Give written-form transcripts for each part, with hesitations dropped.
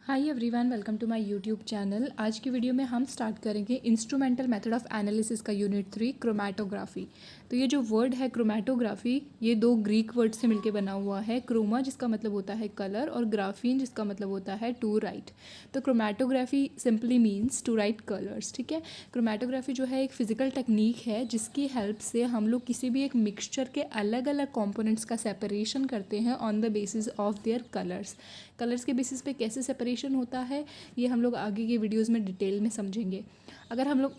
Hi everyone, welcome to my YouTube channel. आज की video में हम स्टार्ट करेंगे इंस्ट्रूमेंटल मेथड ऑफ एनालिसिस का यूनिट 3 क्रोमैटोग्राफी। तो ये जो वर्ड है क्रोमैटोग्राफी, ये दो ग्रीक वर्ड से मिलके बना हुआ है। क्रोमा जिसका मतलब होता है कलर और ग्राफीन जिसका मतलब होता है टू राइट। तो chromatography simply means to write colours. ठीक है, क्रोमैटोग्राफी जो है एक फिजिकल टेक्निक है जिसकी हेल्प से हम लोग किसी भी एक मिक्सचर के अलग अलग कॉम्पोनेंट्स का सेपरेशन करते हैं on the basis of their colours. Colours के बेसिस पे कैसे सेपरेशन होता है ये हम लोग आगे के वीडियोस में डिटेल में समझेंगे। अगर हम लोग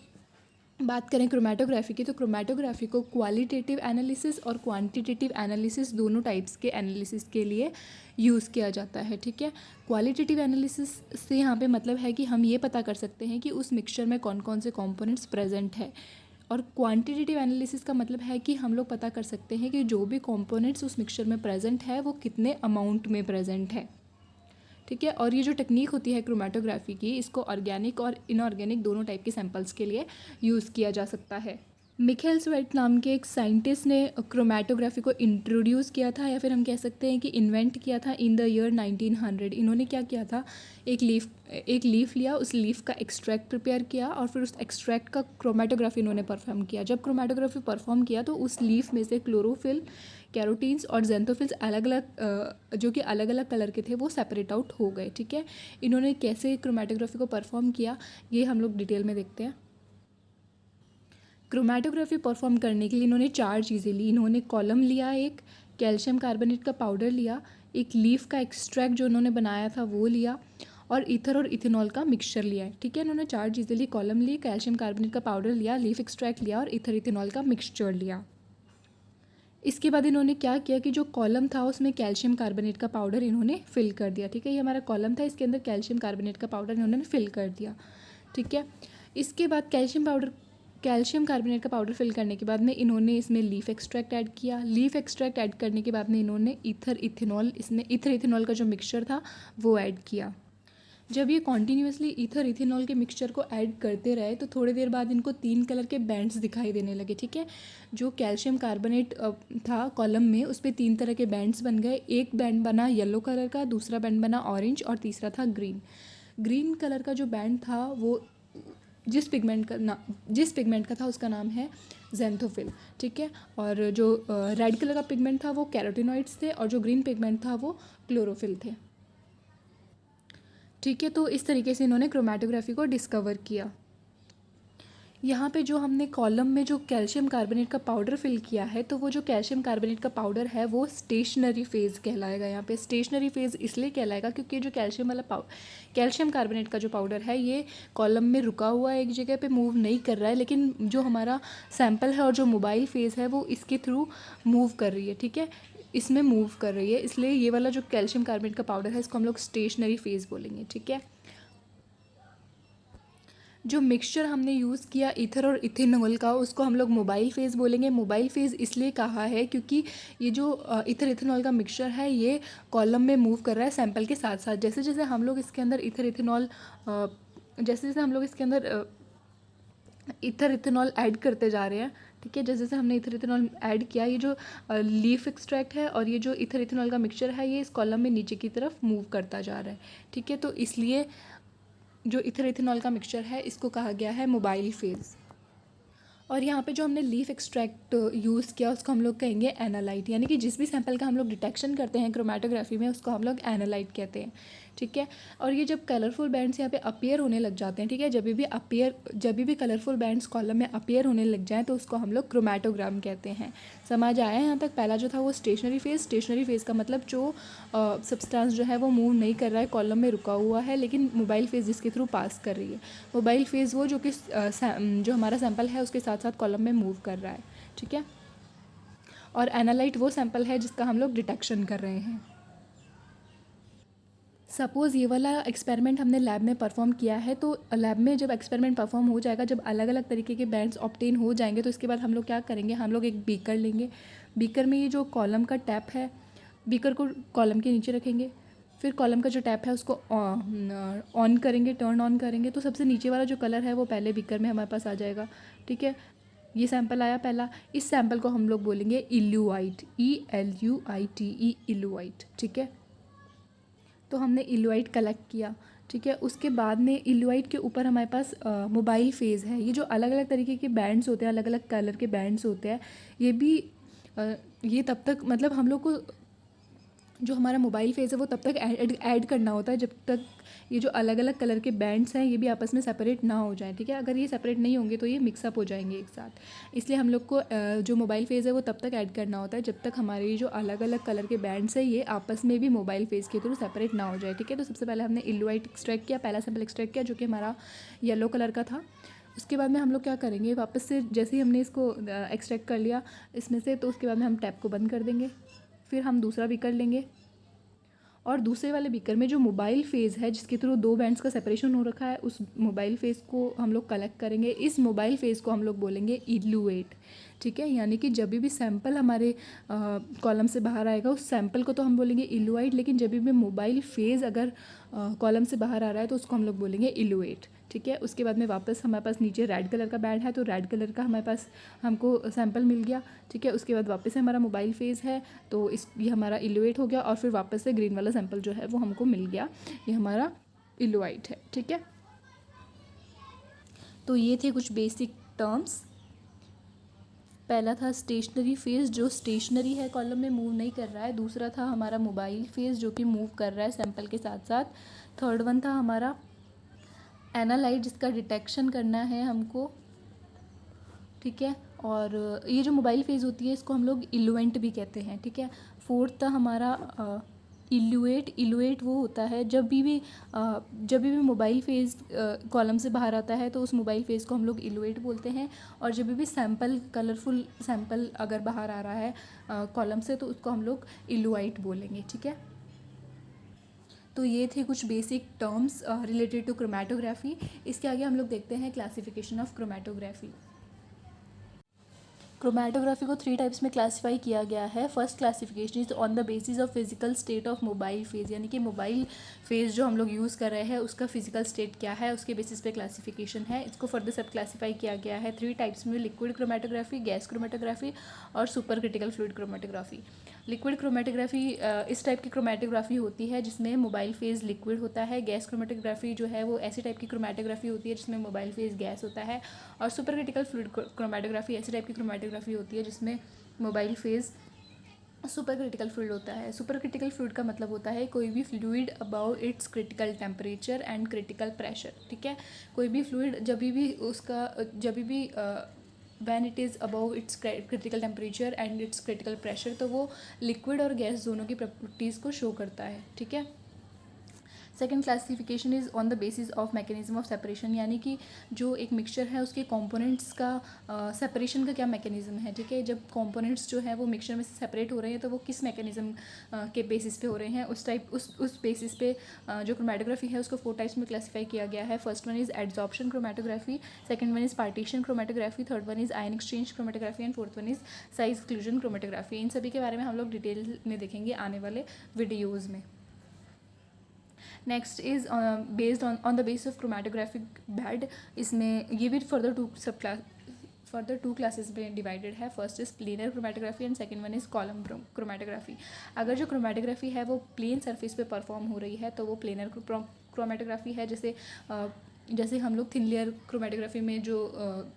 बात करें क्रोमैटोग्राफी की, तो क्रोमैटोग्राफी को क्वालिटेटिव एनालिसिस और क्वांटिटेटिव एनालिसिस दोनों टाइप्स के एनालिसिस के लिए यूज़ किया जाता है। ठीक है, क्वालिटेटिव एनालिसिस से यहाँ पे मतलब है कि हम ये पता कर सकते हैं कि उस मिक्सचर में कौन कौन से कंपोनेंट्स प्रेजेंट है, और क्वांटिटेटिव एनालिसिस का मतलब है कि हम लोग पता कर सकते हैं कि जो भी कंपोनेंट्स उस मिक्सचर में प्रेजेंट है वो कितने अमाउंट में प्रेजेंट है। ठीक है, और ये जो टेक्निक होती है क्रोमैटोग्राफी की, इसको ऑर्गेनिक और इनऑर्गेनिक दोनों टाइप के सैंपल्स के लिए यूज़ किया जा सकता है। मिखेल स्वेट नाम के एक साइंटिस्ट ने क्रोमैटोग्राफी को इंट्रोड्यूस किया था, या फिर हम कह सकते हैं कि इन्वेंट किया था इन द ईयर 1900। इन्होंने क्या किया था, एक लीफ लिया, उस लीफ का एक्सट्रैक्ट प्रिपेयर किया और फिर उस एक्सट्रैक्ट का क्रोमैटोग्राफी इन्होंने परफॉर्म किया। जब क्रोमैटोग्राफी परफॉर्म किया तो उस लीफ में से क्लोरोफिल, कैरोटीन्स और जेंथोफिल्स अलग अलग जो कि अलग अलग कलर के थे वो सेपरेट आउट हो गए। ठीक है, इन्होंने कैसे क्रोमैटोग्राफी को परफॉर्म किया ये हम लोग डिटेल में देखते हैं। क्रोमैटोग्राफी परफॉर्म करने के लिए इन्होंने चार चीज़ें ली। इन्होंने कॉलम लिया, एक कैल्शियम कार्बोनेट का पाउडर लिया, एक लीफ का एक्सट्रैक्ट जो उन्होंने बनाया था वो लिया, और ईथर और इथेनॉल का मिक्सचर लिया है। ठीक है, इन्होंने चार चीज़ें ली, कॉलम ली, कैल्शियम कार्बोनेट का पाउडर लिया, लीफ एक्सट्रैक्ट लिया और ईथर इथेनॉल का मिक्सचर लिया। इसके बाद इन्होंने क्या किया कि जो कॉलम था उसमें कैल्शियम कार्बोनेट का पाउडर इन्होंने फिल कर दिया। ठीक है, ये हमारा कॉलम था, इसके अंदर कैल्शियम कार्बोनेट का पाउडर इन्होंने फिल कर दिया। ठीक है, इसके बाद कैल्शियम कार्बोनेट का पाउडर फिल करने के बाद में इन्होंने इसमें लीफ एक्सट्रैक्ट ऐड किया। लीफ एक्सट्रैक्ट ऐड करने के बाद में इन्होंने ईथर इथेनॉल का जो मिक्सचर था वो ऐड किया। जब ये कॉन्टीन्यूसली ईथर इथेनॉल के मिक्सचर को ऐड करते रहे तो थोड़ी देर बाद इनको तीन कलर के बैंड्स दिखाई देने लगे। ठीक है, जो कैल्शियम कार्बोनेट था कॉलम में उस पर तीन तरह के बैंड्स बन गए। एक बैंड बना येलो कलर का, दूसरा बैंड बना ऑरेंज और तीसरा था ग्रीन। ग्रीन कलर का जो बैंड था वो जिस पिगमेंट का था उसका नाम है जेंथोफिल। ठीक है, और जो रेड कलर का पिगमेंट था वो कैरोटिनॉइड्स थे और जो ग्रीन पिगमेंट था वो क्लोरोफिल थे। ठीक है, तो इस तरीके से इन्होंने क्रोमैटोग्राफी को डिस्कवर किया। यहाँ पे जो हमने कॉलम में जो कैल्शियम कार्बोनेट का पाउडर फिल किया है, तो वो जो कैल्शियम कार्बोनेट का पाउडर है वो स्टेशनरी फेज़ कहलाएगा। यहाँ पे स्टेशनरी फेज़ इसलिए कहलाएगा क्योंकि जो कैल्शियम कार्बोनेट का जो पाउडर है ये कॉलम में रुका हुआ है, एक जगह पे मूव नहीं कर रहा है, लेकिन जो हमारा सैंपल है और जो मोबाइल फेज़ है वो इसके थ्रू मूव कर रही है। ठीक है, इसमें मूव कर रही है, इसलिए ये वाला जो कैल्शियम कार्बोनेट का पाउडर है इसको हम लोग स्टेशनरी फेज़ बोलेंगे। ठीक है, जो मिक्सचर हमने यूज़ किया ईथर और इथेनॉल का उसको हम लोग मोबाइल फेज़ बोलेंगे। मोबाइल फेज़ इसलिए कहा है क्योंकि ये जो ईथर इथेनॉल का मिक्सचर है ये कॉलम में मूव कर रहा है सैंपल के साथ साथ। जैसे जैसे हम लोग इसके अंदर ईथर इथेनॉल ऐड करते जा रहे हैं। ठीक है, जैसे जैसे हमने ईथर इथेनॉल ऐड किया, ये जो लीफ एक्सट्रैक्ट है और ये जो ईथर इथेनॉल का मिक्सचर है ये इस कॉलम में नीचे की तरफ मूव करता जा रहा है। ठीक है, तो इसलिए जो ईथर इथेनॉल का मिक्सचर है इसको कहा गया है मोबाइल फेज़। और यहाँ पे जो हमने लीफ एक्सट्रैक्ट यूज़ किया उसको हम लोग कहेंगे एनालाइट, यानी कि जिस भी सैंपल का हम लोग डिटेक्शन करते हैं क्रोमैटोग्राफी में उसको हम लोग एनालाइट कहते हैं। ठीक है, और ये जब कलरफुल बैंड्स यहाँ पे अपीयर होने लग जाते हैं, ठीक है, जब भी कलरफुल बैंड्स कॉलम में अपीयर होने लग जाएँ तो उसको हम लोग क्रोमैटोग्राम कहते हैं। समझ आया यहाँ तक? पहला जो था वो स्टेशनरी फेज़ का मतलब जो सब्सटेंस जो है वो मूव नहीं कर रहा है, कॉलम में रुका हुआ है, लेकिन मोबाइल फेज़ जिसके थ्रू पास कर रही है। मोबाइल फेज़ वो जो कि जो हमारा सैंपल है उसके साथ साथ कॉलम में मूव कर रहा है। ठीक है, और एनालाइट वो सैंपल है जिसका हम लोग डिटेक्शन कर रहे हैं। सपोज़ ये वाला एक्सपेरिमेंट हमने लैब में परफॉर्म किया है, तो लैब में जब एक्सपेरिमेंट परफॉर्म हो जाएगा, जब अलग अलग तरीके के बैंड्स ऑब्टेन हो जाएंगे तो इसके बाद हम लोग क्या करेंगे, हम लोग एक बीकर लेंगे। बीकर में ये जो कॉलम का टैप है, बीकर को कॉलम के नीचे रखेंगे, फिर कॉलम का जो टैप है उसको ऑन करेंगे, टर्न ऑन करेंगे, तो सबसे नीचे वाला जो कलर है वो पहले बीकर में हमारे पास आ जाएगा। ठीक है, ये सैंपल आया पहला, इस सैंपल को हम लोग बोलेंगे इल्यूआइट, ELUITE, इल्यूआइट। ठीक है, तो हमने इलुआइट कलेक्ट किया, ठीक है। उसके बाद में इलुआइट के ऊपर हमारे पास मोबाइल फेज़ है। ये जो अलग अलग तरीके के बैंड्स होते हैं, अलग अलग कलर के बैंड्स होते हैं, ये भी ये तब तक मतलब हम लोग को जो हमारा मोबाइल फेज़ है वो तब तक ऐड करना होता है जब तक ये जो अलग अलग कलर के बैंड्स हैं ये भी आपस में सेपरेट ना हो जाए, ठीक है। अगर ये सेपरेट नहीं होंगे तो ये मिक्सअप हो जाएंगे एक साथ। इसलिए हम लोग को जो मोबाइल फेज़ है वो तब तक ऐड करना होता है जब तक हमारे जो अलग अलग कलर के बैंड्स हैं ये आपस में भी मोबाइल फेज़ के थ्रू सेपरेट ना हो जाए, ठीक है। तो सबसे पहले हमने इलुआइट एक्सट्रैक्ट किया, पहला सैंपल एक्सट्रैक्ट किया जो कि हमारा येलो कलर का था। उसके बाद में हम लोग क्या करेंगे, वापस से जैसे ही हमने इसको एक्सट्रैक्ट कर लिया इसमें से, तो उसके बाद में हम टैप को बंद कर देंगे। फिर हम दूसरा बीकर लेंगे और दूसरे वाले बीकर में जो मोबाइल फेज़ है जिसके थ्रू दो बैंड्स का सेपरेशन हो रखा है उस मोबाइल फेज़ को हम लोग कलेक्ट करेंगे। इस मोबाइल फेज़ को हम लोग बोलेंगे इलुएट, ठीक है। यानी कि जब भी सैंपल हमारे कॉलम से बाहर आएगा उस सैंपल को तो हम बोलेंगे इलुआइट, लेकिन जब भी मोबाइल फेज़ अगर कॉलम से बाहर आ रहा है तो उसको हम लोग बोलेंगे इलुएट, ठीक है। उसके बाद में वापस हमारे पास नीचे रेड कलर का बैंड है तो रेड कलर का हमारे पास हमको सैंपल मिल गया, ठीक है। उसके बाद वापस से हमारा मोबाइल फेज़ है तो ये हमारा इलुएट हो गया और फिर वापस से ग्रीन वाला सैंपल जो है वो हमको मिल गया, ये हमारा इलुआइट है, ठीक है। तो ये थे कुछ बेसिक टर्म्स। पहला था स्टेशनरी फेज़ जो स्टेशनरी है, कॉलम में मूव नहीं कर रहा है। दूसरा था हमारा मोबाइल फेज़ जो कि मूव कर रहा है सैंपल के साथ साथ। थर्ड वन था हमारा एनालाइट जिसका डिटेक्शन करना है हमको, ठीक है। और ये जो मोबाइल फेज़ होती है इसको हम लोग इलुएंट भी कहते हैं, ठीक है। फोर्थ था हमारा इलुएट वो होता है जब भी मोबाइल फेज़ कॉलम से बाहर आता है तो उस मोबाइल फेज़ को हम लोग इलुएट बोलते हैं। और जब भी सैंपल कलरफुल सैंपल अगर बाहर आ रहा है कॉलम से तो उसको हम लोग इलुआइट बोलेंगे, ठीक है। तो ये थे कुछ basic terms related to chromatography. इसके आगे हम लोग देखते हैं क्लासिफिकेशन ऑफ क्रोमैटोग्राफी। क्रोमैटोग्राफी को 3 टाइप्स में क्लासीफाई किया गया है। First classification is on the basis of physical state of mobile phase, यानी कि मोबाइल फेज़ जो हम लोग यूज़ कर रहे हैं उसका फिजिकल स्टेट क्या है उसके बेसिस पे क्लासिफिकेशन है। इसको फर्दर सब क्लासीफाई किया गया है 3 टाइप्स में, लिक्विड क्रोमैटोग्राफी, गैस क्रोमैटोग्राफी और super critical fluid chromatography. Liquid chromatography इस टाइप की क्रोमैटोग्राफी होती है जिसमें मोबाइल फेज़ लिक्विड होता है। गैस क्रोमैटोग्राफी जो है वो ऐसी टाइप की क्रोमैटोग्राफी होती है जिसमें मोबाइल फेज़ गैस होता है। और सुपर क्रिटिकल फ्लूइड क्रोमैटोग्राफी ऐसी टाइप की क्रोमैटोग्राफी होती है जिसमें mobile phase super critical fluid होता है। सुपर क्रिटिकल फ्लूइड का मतलब होता है कोई भी fluid above its critical temperature and critical pressure, ठीक है। कोई भी फ्लूइड जब भी when it is above its critical temperature and its critical pressure तो वो लिक्विड और गैस दोनों की प्रॉपर्टीज़ को शो करता है, ठीक है। Second classification is on the basis of mechanism of separation, यानी कि जो एक मिक्सचर है उसके कंपोनेंट्स का सेपरेशन का क्या मैकेनिज्म है, ठीक है। जब कंपोनेंट्स जो है वो मिक्सचर में से सेपरेट हो रहे हैं तो वो किस मैकेनिज्म के बेसिस पे हो रहे हैं उस बेसिस पे जो क्रोमैटोग्राफी है उसको 4 टाइप्स में क्लासीफाई किया गया है। First one is adsorption chromatography, second one is partition chromatography, third one is ion exchange chromatography and fourth one is size exclusion chromatography. इन सभी के बारे में हम लोग डिटेल में देखेंगे आने वाले वीडियोज़ में। Next is based on the base of chromatographic bed. इसमें ये भी फर्दर टू क्लासेस में डिवाइडेड है। First is planar chromatography and second one is column chromatography. अगर जो क्रोमैटोग्राफी है वो प्लेन सरफेस पे परफॉर्म हो रही है तो वो प्लेनर क्रोमैटोग्राफी है। जैसे हम लोग थिन लेयर क्रोमैटोग्राफी में जो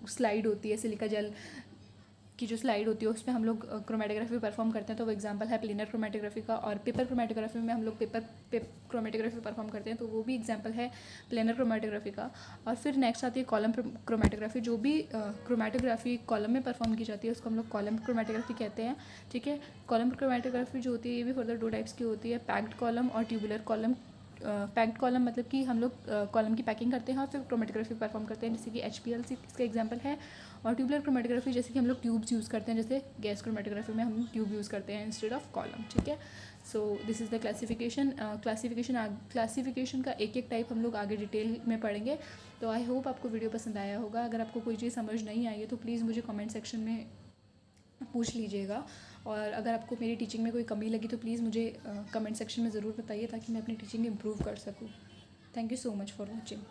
स्लाइड होती है सिलिका जेल की जो स्लाइड होती है उस पर हम लोग क्रोमैटोग्राफी परफॉर्म करते हैं तो वो एग्जांपल है प्लेनर क्रोमैटोग्राफी का। और पेपर क्रोमैटोग्राफी में हम लोग पेपर क्रोमैटोग्राफी परफॉर्म करते हैं तो वो भी एग्जांपल है प्लेनर क्रोमैटोग्राफी का। और फिर नेक्स्ट आती है कॉलम क्रोमैटोग्राफी। जो भी क्रोमैटोग्राफी कॉलम में परफॉर्म की जाती है उसको हम लोग कॉलम क्रोमैटोग्राफी कहते हैं, ठीक है। कॉलम क्रोमैटोग्राफी जो होती है ये भी फर्दर 2 टाइप्स की होती है, पैक्ड कॉलम और ट्यूबुलर कॉलम। पैक्ड कॉलम मतलब कि हम लोग कॉलम की पैकिंग करते हैं और फिर क्रोमैटोग्राफी परफॉर्म करते हैं, जैसे कि HPLC इसका एग्जांपल है। और ट्यूबुलर क्रोमैटोग्राफी जैसे कि हम लोग ट्यूब्स यूज़ करते हैं, जैसे गैस क्रोमैटोग्राफी में हम ट्यूब यूज़ करते हैं इंस्टेड ऑफ कॉलम, ठीक है। So this is the classification का एक टाइप हम लोग आगे डिटेल में पढ़ेंगे। तो आई होप आपको वीडियो पसंद आया होगा। अगर आपको कोई चीज़ समझ नहीं आई है तो प्लीज़ मुझे कमेंट सेक्शन में पूछ लीजिएगा। और अगर आपको मेरी टीचिंग में कोई कमी लगी तो प्लीज़ मुझे कमेंट सेक्शन में ज़रूर बताइए ताकि मैं अपनी टीचिंग इम्प्रूव कर सकूँ। Thank you so much for watching.